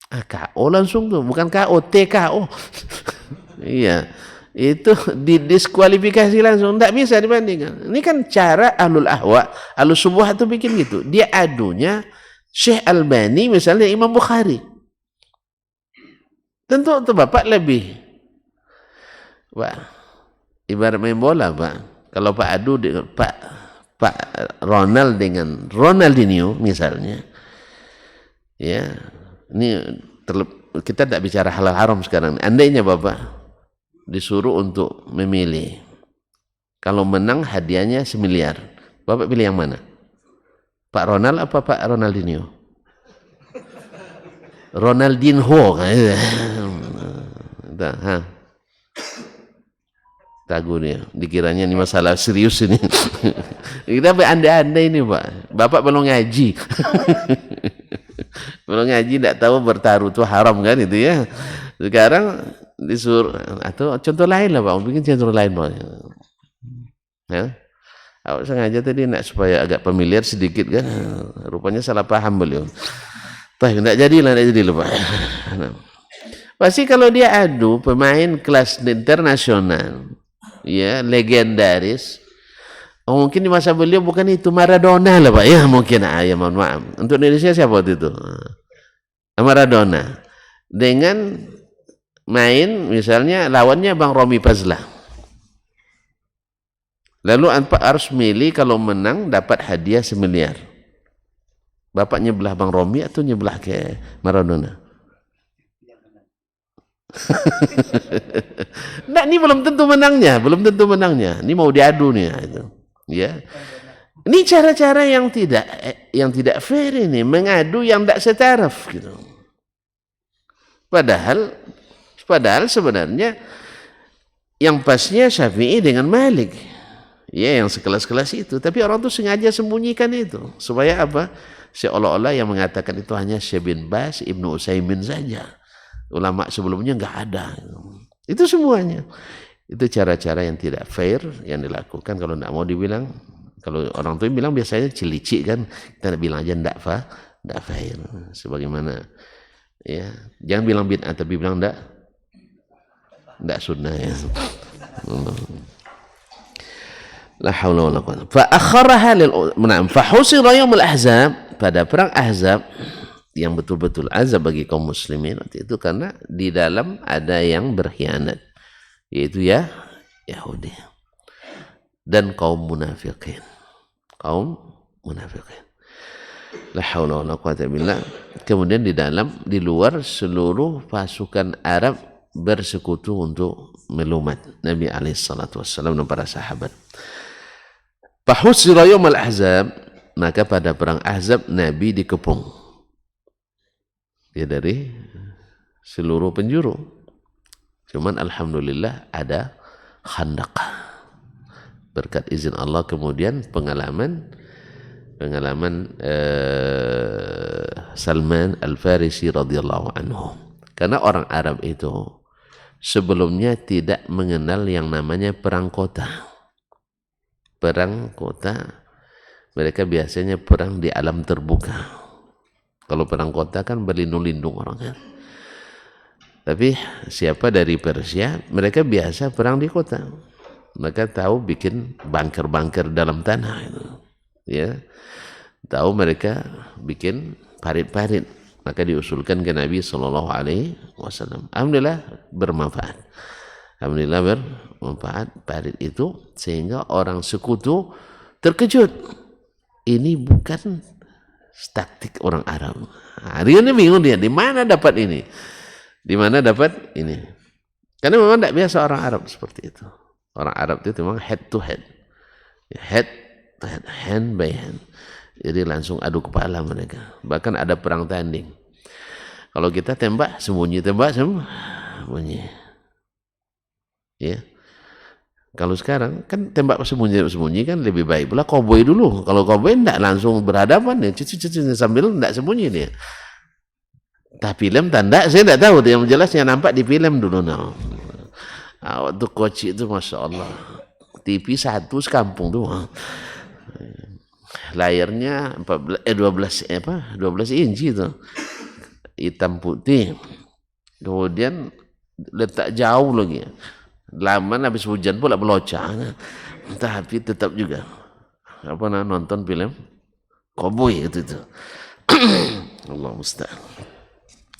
S1: KO langsung tuh, bukan KO, TKO. Iya, itu didiskualifikasi langsung, tidak bisa dibandingkan. Ini kan cara ahlul ahwa, ahlul subuh itu bikin gitu. Dia adunya Syekh Albani misalnya Imam Bukhari. Tentu itu Bapak lebih, Pak, ibarat main bola, Pak. Kalau Pak adu dengan Pak Ronald dengan Ronaldinho misalnya, ya, ini kita tidak bicara halal haram sekarang. Andainya Bapak disuruh untuk memilih, kalau menang hadiahnya 1 miliar, Bapak pilih yang mana? Pak Ronald apa Pak Ronaldinho? Ronaldinho, tagu nih, dikiranya ini masalah serius ini. Kita berandai-andai ini Pak. Bapak belum ngaji. Belum ngaji, tidak tahu bertaruh itu haram kan itu ya. Sekarang disuruh, atau contoh lain lah Pak, bikin contoh lain Pak. Ya. Aku sengaja tadi nak supaya agak familiar sedikit kan. Rupanya salah paham beliau. Tidak jadilah Pak. Pasti kalau dia adu pemain kelas internasional, ya, legendaris. Oh, mungkin di masa beliau bukan itu Maradona lah Pak, ya mungkin, ya mohon maaf. Untuk Indonesia siapa waktu itu? Maradona. Dengan main misalnya lawannya Bang Romi Fazlah. Lalu harus milih, kalau menang dapat hadiah 1 miliar. Bapak nyebelah Bang Romi atau nyebelah ke Maradona? Nah, ini belum tentu menangnya. Ini mau diadu nih, ya. Ini cara-cara yang tidak fair ini, mengadu yang tidak setaraf gitu. Padahal sebenarnya yang pasnya Syafi'i dengan Malik, ya, yang sekelas-kelas itu. Tapi orang tuh sengaja sembunyikan itu supaya apa? Seolah-olah yang mengatakan itu hanya Syekh bin Baz, Ibnu Utsaimin saja. Ulama sebelumnya enggak ada. Itu semuanya. Itu cara-cara yang tidak fair yang dilakukan. Kalau tidak mau dibilang, kalau orang tua bilang biasanya cilicik kan, kita bilang aja enggak fair. Sebagaimana, ya, jangan bilang bid'ah tapi bilang enggak sunnah ya. La haula wala quwwata. Fa akharaha lil fa husira yaumul ahzab, pada perang Ahzab yang betul-betul azab bagi kaum muslimin waktu itu karena di dalam ada yang berkhianat, yaitu Yahudi dan kaum munafikin. La haula wala quwwata billah. Kemudian di luar seluruh pasukan Arab bersekutu untuk melumat Nabi alaihi salatu wassalam dan para sahabat. Fahusira yaumul ahzab, maka pada perang Ahzab Nabi dikepung ya dari seluruh penjuru. Cuman alhamdulillah ada Khandaq berkat izin Allah. Kemudian pengalaman Salman Al-Farisi radhiyallahu anhu, karena orang Arab itu sebelumnya tidak mengenal yang namanya perang kota. Mereka biasanya perang di alam terbuka. Kalau perang kota kan berlindung-lindung orang kan. Tapi siapa dari Persia, mereka biasa perang di kota. Mereka tahu bikin bunker-bunker dalam tanah itu. Ya. Tahu mereka bikin parit-parit. Maka diusulkan ke Nabi sallallahu alaihi wasallam. Alhamdulillah bermanfaat. Parit itu sehingga orang sekutu terkejut. Ini bukan taktik orang Arab. Dia ini bingung, dia di mana dapat ini? Karena memang tidak biasa orang Arab seperti itu. Orang Arab itu memang head to head, hand by hand. Jadi langsung adu kepala mereka. Bahkan ada perang tanding. Kalau kita tembak sembunyi. Ya. Kalau sekarang kan tembak sembunyi kan lebih baik pula koboi dulu. Kalau koboi tidak langsung berhadapan ya, sambil tidak sembunyi dia. Tapi film tanda saya tidak tahu, yang jelas yang nampak di film dulu. Waktu koci itu masya Allah, TV satu sekampung tuh, layarnya 12 inci itu, hitam putih. Kemudian letak jauh lagi. Lama habis hujan pula belocah, tapi tetap juga nonton film koboi itu. Allah musta'an.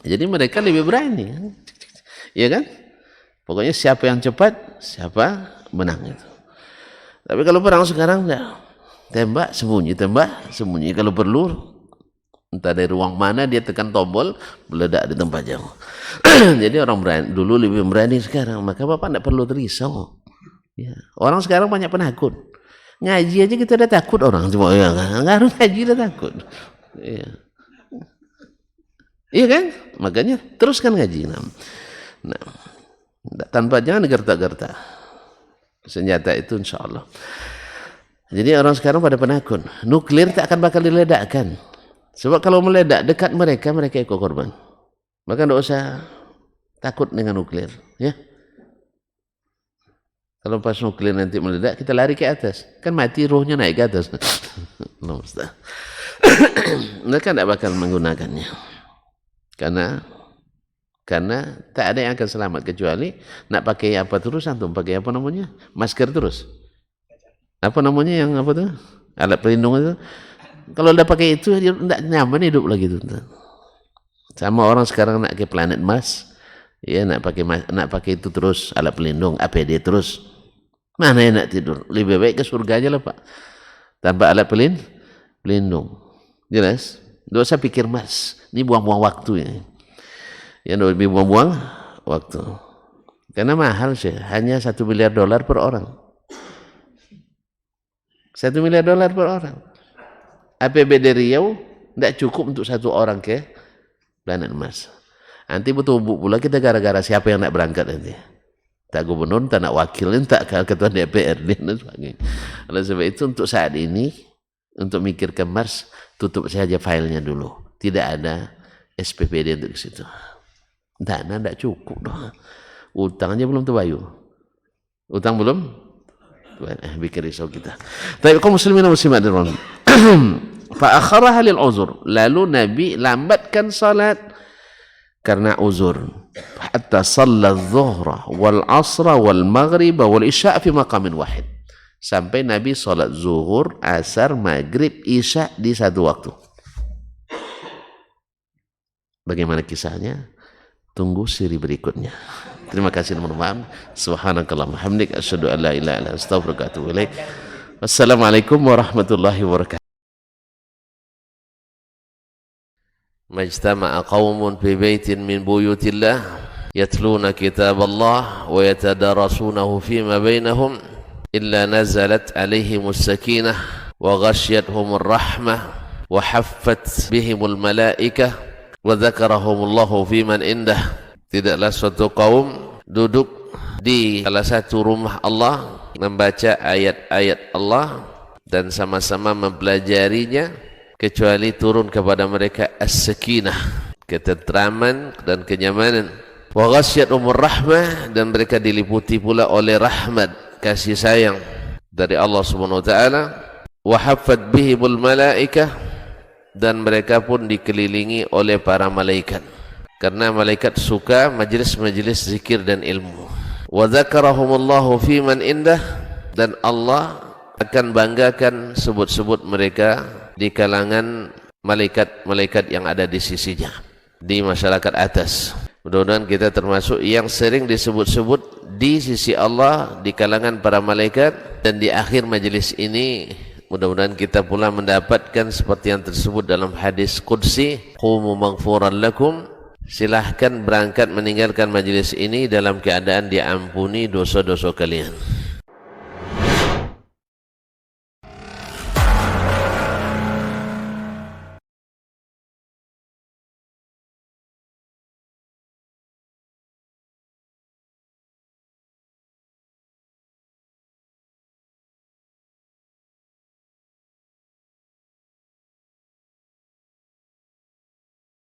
S1: Jadi mereka lebih berani, ya kan? Pokoknya siapa yang cepat, siapa menang itu. Tapi kalau perang sekarang enggak, tembak sembunyi. Kalau perlu entah dari ruang mana dia tekan tombol, meledak di tempat jauh. Jadi orang berani, dulu lebih berani sekarang. Maka Bapak tidak perlu terisau. Ya. Orang sekarang banyak penakut. Ngaji aja kita udah takut orang. Cuma ya, nggak harus ngaji udah takut. Iya kan? Makanya teruskan ngaji. Tanpa jangan gertak-gertak. Senjata itu insya Allah. Jadi orang sekarang pada penakut. Nuklir tak akan bakal diledakkan. Sebab kalau meledak dekat mereka ikut korban. Maka tidak usah takut dengan nuklir, ya. Kalau pas nuklir nanti meledak, kita lari ke atas, kan mati rohnya naik ke atas. Mereka tidak bakal menggunakannya, karena tak ada yang akan selamat kecuali nak pakai apa terus, antum pakai apa namanya, masker terus, apa namanya yang apa tuh, alat pelindung itu. Kalau udah pakai itu, dia tidak nyaman hidup lagi tuh. Sama orang sekarang nak ke planet Mars, ya nak pakai itu terus, alat pelindung, APD terus. Mana yang nak tidur? Lebih baik ke surga aja lah Pak, tanpa alat pelindung. Jelas? Tidak usah pikir Mars, ini buang-buang waktu ya. Ya lebih buang-buang waktu. Karena mahal sih, hanya $1 miliar per orang. $1 miliar per orang. APBD Riau tidak cukup untuk satu orang ke planet Mars. Nanti betul pula kita gara-gara siapa yang nak berangkat nanti. Tak gubernur, tak nak wakil, tak ketua DPRD dan sebagainya. Oleh sebab itu untuk saat ini, untuk mikir ke Mars, tutup saja filenya dulu. Tidak ada SPPD untuk ke situ. Dana tidak cukup doh. Utangnya belum terbayar. Utang belum? Bikin risau kita. Tapi kaum muslimin dan muslimat dirahmati. Fa akharaha lil uzur. Lalu Nabi lambatkan salat karena uzur. Hatta shalla adh-dhuhra wal 'asra wal maghrib wal isya' fi maqamin wahid. sampai Nabi sholat zuhur, asar, maghrib, isya di satu waktu. Bagaimana kisahnya? Tunggu siri berikutnya. Terima kasih, mohon maaf. Subhanakallahumma hamdik, asyhadu an la ilaha illa anta, astaghfiruka wa atubu ilaik. Wassalamualaikum warahmatullahi wabarakatuh. Majtama'a qaumun fi baitin min buyutillah yatluna kitaballah wa yatadarasunahu fima bainahum illa nazalat alaihimus sakinah wa ghasyiyatuhumur rahmah wa haffat bihimul malaikah wa dzakarahumullahu fiman indah. Tidaklah suatu kaum duduk di salah satu rumah Allah membaca ayat-ayat Allah dan sama-sama mempelajarinya, kecuali turun kepada mereka as-sakinah, ketentraman dan kenyamanan. Wa ghasyiyatuhumur rahmah, dan mereka diliputi pula oleh rahmat, kasih sayang dari Allah Subhanahu wa taala. Wa haffat bihimul malaikah, dan mereka pun dikelilingi oleh para malaikat, karena malaikat suka majelis-majelis zikir dan ilmu. Wa dzakarahumullahu fiman indah, dan Allah akan banggakan sebut-sebut mereka di kalangan malaikat-malaikat yang ada di sisinya, di masyarakat atas. Mudah-mudahan kita termasuk yang sering disebut-sebut di sisi Allah, di kalangan para malaikat. Dan di akhir majelis ini mudah-mudahan kita pula mendapatkan seperti yang tersebut dalam hadis qudsi, qumu maghfuran lakum, silahkan berangkat meninggalkan majelis ini dalam keadaan diampuni dosa-dosa kalian.